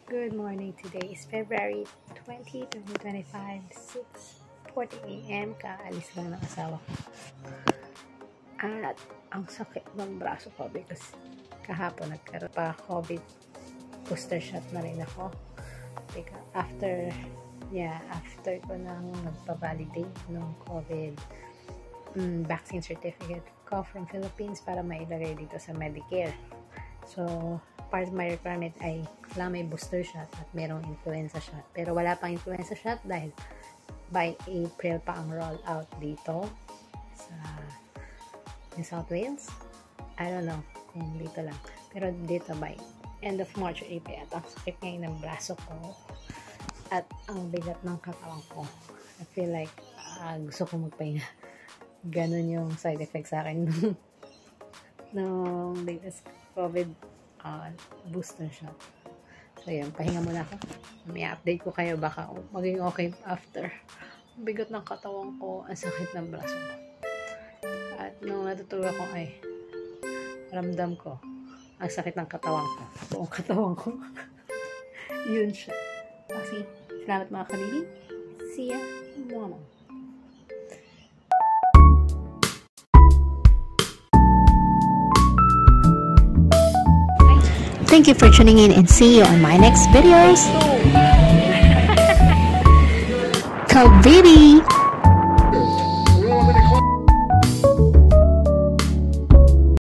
Good morning. Today is February 20, 2025, 6:40 a.m. Kaalis lang ng asawa ko. At ang sakit ng braso ko because kahapon nagkaroon pa COVID booster shot na rin ako. Because after ko nang nagpa-validate ng COVID vaccine certificate ko from Philippines para mailagay dito sa Medicare. So, part of my requirement ay lang may booster shot at merong influenza shot. Pero wala pang influenza shot dahil by April pa ang roll out dito sa New South Wales. I don't know kung dito lang. Pero dito by end of March or April. At ang sakit ngayon ng braso ko at ang bigat ng katawan ko. I feel like gusto ko magpahinga. Ganon yung side effect sa akin nung latest COVID booster shot. So yun, pahinga muna ako. May update ko kayo, baka maging okay after. Bigot ng katawan ko, ang sakit ng braso ko. At nung natutulog ako ay ramdam ko ang sakit ng katawan ko. Buong katawan ko. Yun siya. Kasi, salamat mga kalili. See ya. Mama. Thank you for tuning in and see you on my next videos. Kavivi!